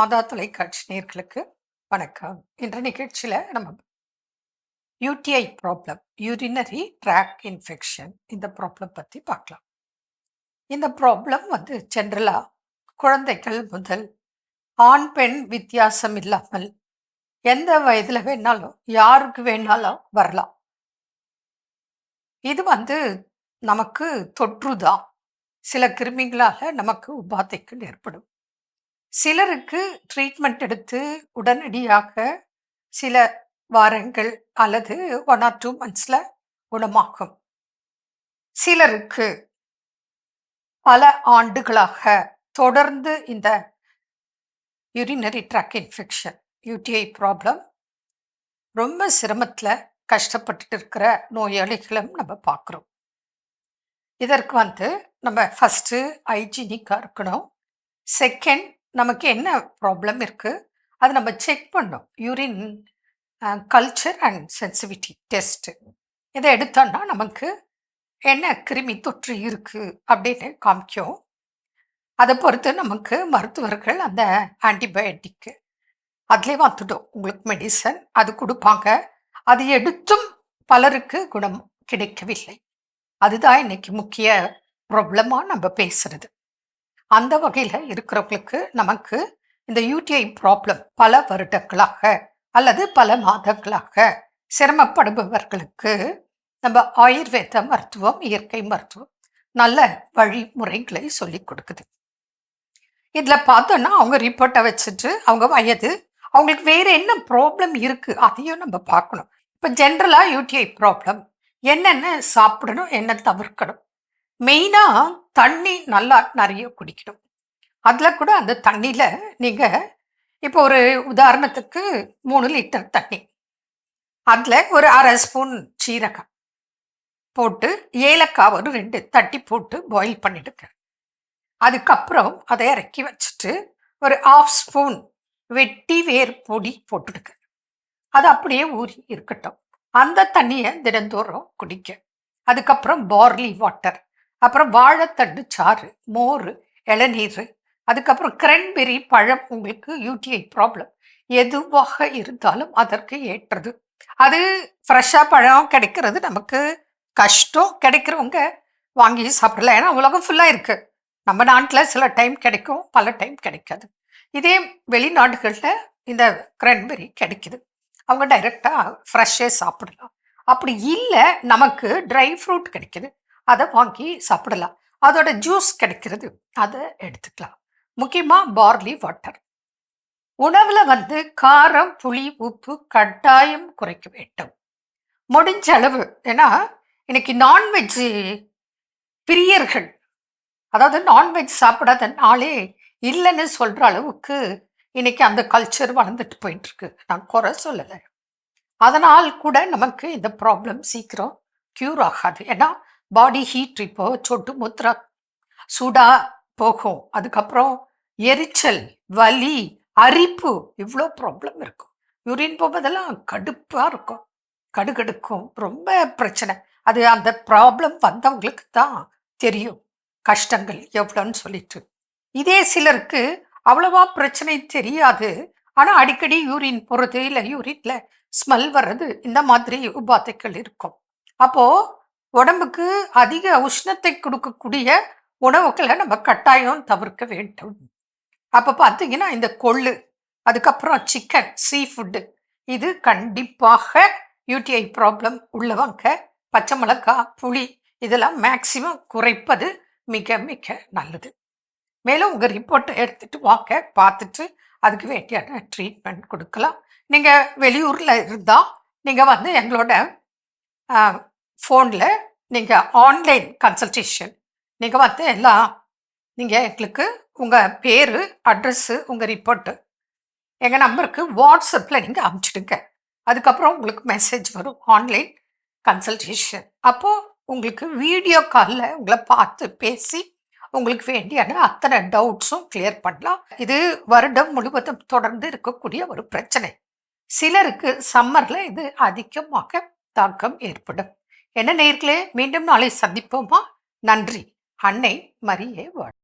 மாதா தொலைக்காட்சி நேயர்களுக்கு வணக்கம். இன்ற நிகழ்ச்சியில நம்ம UTI problem, urinary tract infection, இந்த ப்ராப்ளம் பத்தி பார்க்கலாம். இந்த ப்ராப்ளம் ஜென்ரலா குழந்தைகள் முதல் ஆண் பெண் வித்தியாசம் இல்லாமல் எந்த வயதுல வேணாலும் யாருக்கு வேணாலும் வரலாம். இது நமக்கு தொற்றுதான். சில கிருமிகளால நமக்கு உபாதைகள் ஏற்படும். சிலருக்கு ட்ரீட்மெண்ட் எடுத்து உடனடியாக சில வாரங்கள் அல்லது 1 or 2 monthsல குணமாகும். சிலருக்கு பல ஆண்டுகளாக தொடர்ந்து இந்த urinary tract infection, UTI problem ரொம்ப சிரமத்துல கஷ்டப்பட்டுட்டு இருக்கிற நோயாளிகளும் நம்ம பார்க்குறோம். இதற்கு நம்ம ஃபர்ஸ்ட் ஹைஜீனிக்கா இருக்கணும். செகண்ட், நமக்கு என்ன ப்ராப்ளம் இருக்கு அது நம்ம செக் பண்ணோம். Urine culture and sensitivity test இதை எடுத்தோம்னா நமக்கு என்ன கிருமி தொற்று இருக்கு அப்படின்னு காமிக்கும். அதை பொறுத்து நமக்கு மருத்துவர்கள் அந்த ஆன்டிபயோட்டிக் அதுலேயே வந்துடும், உங்களுக்கு மெடிசன் அது கொடுப்பாங்க. அது எடுத்தும் பலருக்கு குணம் கிடைக்கவில்லை. அதுதான் இன்னைக்கு முக்கிய ப்ராப்ளமா நம்ம பேசுறது. அந்த வகையில இருக்கிறவங்களுக்கு நமக்கு இந்த யூடிஐ ப்ராப்ளம் பல வருடங்களாக அல்லது பல மாதங்களாக சிரமப்படுபவர்களுக்கு நம்ம ஆயுர்வேத மருத்துவம், இயற்கை மருத்துவம் நல்ல வழிமுறைகளை சொல்லி கொடுக்குது. இதுல பார்த்தோம்னா அவங்க ரிப்போர்ட்டை வச்சுட்டு அவங்க வயது, அவங்களுக்கு வேற என்ன ப்ராப்ளம் இருக்கு அதையும் நம்ம பார்க்கணும். இப்போ ஜென்ரலா யூடிஐ ப்ராப்ளம் என்னென்ன சாப்பிடணும், என்ன தவிர்க்கணும். மெயினா தண்ணி நல்லா நிறைய குடிக்கணும். அதுல கூட அந்த தண்ணியில நீங்க இப்போ ஒரு உதாரணத்துக்கு 3 லிட்டர் தண்ணி, அதுல ஒரு 1/2 ஸ்பூன் சீரகம் போட்டு ஏலக்காய் ஒரு 2 தட்டி போட்டு பாயில் பண்ணிடுங்க. அதுக்கப்புறம் அதை இறக்கி வச்சுட்டு ஒரு 1/2 ஸ்பூன் வெட்டி வேர் பொடி போட்டுடுங்க. அது அப்படியே ஊறி இருக்கட்டும். அந்த தண்ணியை தினந்தோறும் குடிக்க. அதுக்கப்புறம் பார்லி வாட்டர், அப்புறம் வாழைத்தண்டு சாறு, மோர், இளநீர், அதுக்கப்புறம் கிரன்பெரி பழம். உங்களுக்கு யூடிஐ ப்ராப்ளம் எதுவாக இருந்தாலும் அதற்கு ஏற்றது. அது ஃப்ரெஷ்ஷாக பழம் கிடைக்கிறது நமக்கு கஷ்டம். கிடைக்கிறவங்க வாங்கி சாப்பிடலாம், ஏன்னா உலகம் ஃபுல்லாக இருக்கு. நம்ம நாட்டில் சில டைம் கிடைக்கும், பல டைம் கிடைக்காது. இதே வெளிநாடுகளில் இந்த கிரன்பெரி கிடைக்குது, அவங்க டைரெக்டாக ஃப்ரெஷ்ஷே சாப்பிடலாம். அப்படி இல்லை, நமக்கு ட்ரை ஃப்ரூட் கிடைக்குது, அதை வாங்கி சாப்பிடலாம். அதோட ஜூஸ் கிடைக்கிறது, அதை எடுத்துக்கலாம். முக்கியமாக பார்லி வாட்டர். உணவுல காரம், புளி, உப்பு கட்டாயம் குறைக்க வேண்டும் முடிஞ்ச அளவு. ஏன்னா இன்னைக்கு நான்வெஜ் பிரியர்கள், அதாவது நான்வெஜ் சாப்பிடாத நாளே இல்லைன்னு சொல்ற அளவுக்கு இன்னைக்கு அந்த கல்ச்சர் வளர்ந்துட்டு போயிட்டு இருக்கு. நான் குறை சொல்லலை. அதனால் கூட நமக்கு இந்த ப்ராப்ளம் சீக்கிரம் க்யூர் ஆகாது. ஏன்னா பாடி ஹீட், இப்போ சொட்டு முத்திரா சூடா போகும், அதுக்கப்புறம் எரிச்சல், வலி, அரிப்பு, இவ்வளோ ப்ராப்ளம் இருக்கும். யூரின் போகும்போதெல்லாம் கடுப்பாக இருக்கும், கடுகடுக்கும், ரொம்ப பிரச்சனை. அது அந்த ப்ராப்ளம் வந்தவங்களுக்கு தான் தெரியும் கஷ்டங்கள் எவ்வளோன்னு சொல்லிட்டு. இதே சிலருக்கு அவ்வளவா பிரச்சனை தெரியாது, ஆனால் அடிக்கடி யூரின் போகிறது, இல்லை யூரின்ல ஸ்மெல் வர்றது, இந்த மாதிரி உபாதைகள் இருக்கும். அப்போ உடம்புக்கு அதிக உஷ்ணத்தை கொடுக்கக்கூடிய உணவுகளை நம்ம கட்டாயம் தவிர்க்க வேண்டும். அப்போ பார்த்தீங்கன்னா இந்த கொள்ளு, அதுக்கப்புறம் சிக்கன், சீ ஃபுட்டு, இது கண்டிப்பாக யூடிஐ ப்ராப்ளம் உள்ளவங்க பச்சை மிளகாய், புளி இதெல்லாம் மேக்சிமம் குறைப்பது மிக மிக நல்லது. மேலும் உங்கள் ரிப்போர்ட்டை எடுத்துகிட்டு வாங்க, பார்த்துட்டு அதுக்கு வேண்டியான ட்ரீட்மெண்ட் கொடுக்கலாம். நீங்கள் வெளியூரில் இருந்தால் நீங்கள் எங்களோட ஃபோனில் நீங்கள் ஆன்லைன் கன்சல்டேஷன் நீங்கள் எல்லாம் நீங்கள் எங்களுக்கு உங்கள் பேர், அட்ரஸ்ஸு, உங்கள் ரிப்போர்ட்டு எங்கள் நம்பருக்கு வாட்ஸ்அப்பில் நீங்கள் அனுப்பிச்சிடுங்க. அதுக்கப்புறம் உங்களுக்கு மெசேஜ் வரும், ஆன்லைன் கன்சல்டேஷன். அப்போது உங்களுக்கு வீடியோ காலில் உங்களை பார்த்து பேசி உங்களுக்கு வேண்டியான அத்தனை டவுட்ஸும் கிளியர் பண்ணலாம். இது வருடம் முழுவதும் தொடர்ந்து இருக்கக்கூடிய ஒரு பிரச்சனை. சிலருக்கு சம்மரில் இது அதிகமாக தாக்கம் ஏற்படும். என்ன நேயர்களே, மீண்டும் நாளை சந்திப்போமா? நன்றி. அன்னை மரியே வாழ்க.